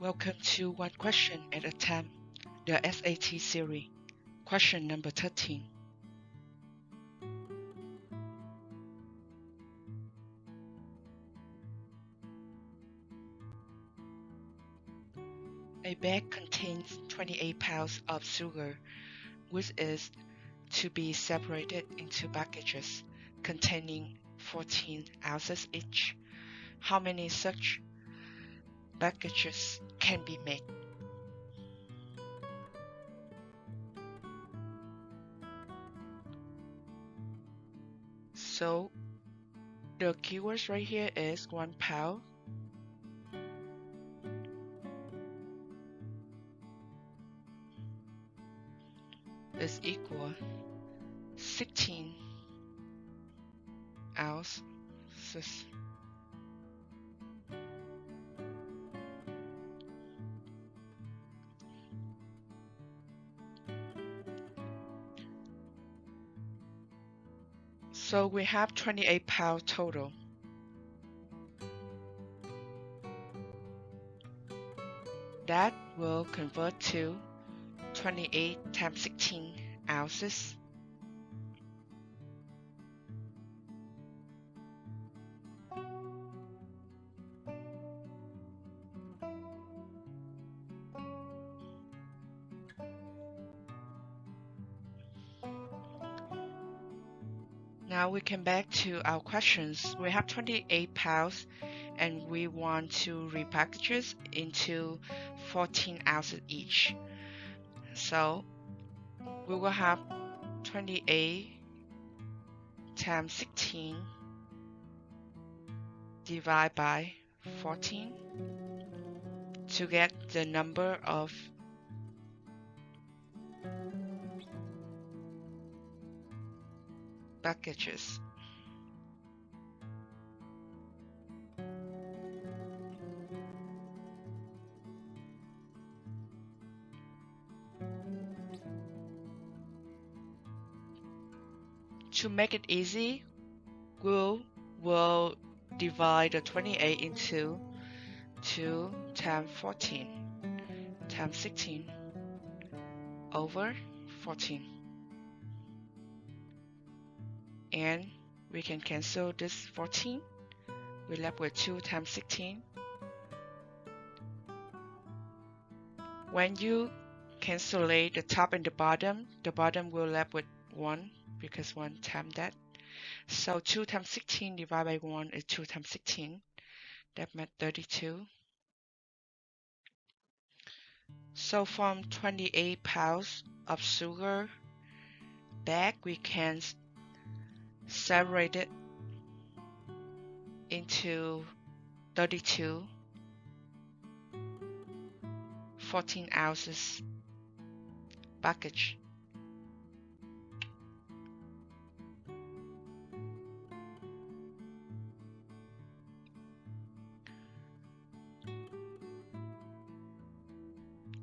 Welcome to One Question at a Time, the SAT series. Question number 13. A bag contains 28 pounds of sugar, which is to be separated into packages containing 14 ounces each. How many such packages can be made? So the keywords right here is 1 pound, is equal 16 ounces. So we have 28 pounds total. That will convert to 28 times 16 ounces. Now we come back to our questions. We have 28 pounds and we want to repackage it into 14 ounces each. So we will have 28 times 16 divided by 14 to get the number of packages. To make it easy, we'll divide the 28 into 2 times 14 times 16 over 14. And we can cancel this 14. We're left with 2 times 16. When you cancellate the top and the bottom will left with 1 because 1 times that. So 2 times 16 divided by 1 is 2 times 16. That makes 32. So from 28 pounds of sugar bag, we can separate it into 32 14 ounces package.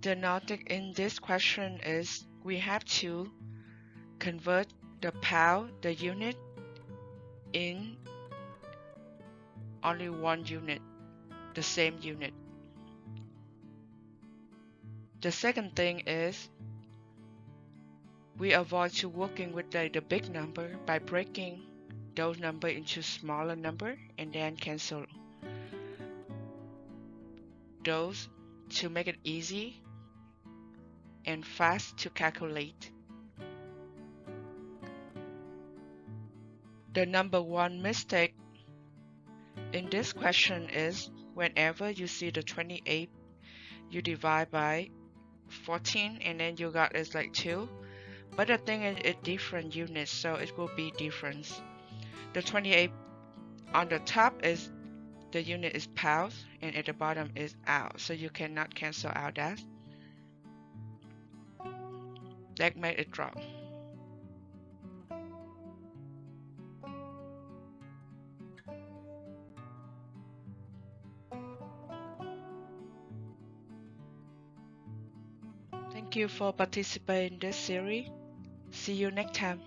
The logic in this question is we have to convert the pound, the unit, in only one unit, the same unit. The second thing is we avoid to working with the big number by breaking those number into smaller number and then cancel those to make it easy and fast to calculate. The number one mistake in this question is whenever you see the 28, you divide by 14 and then you got it's like 2. But the thing is it's different units, so it will be difference. The 28 on the top is the unit is pounds and at the bottom is ounce, so you cannot cancel out that. That made it drop. Thank you for participating in this series. See you next time.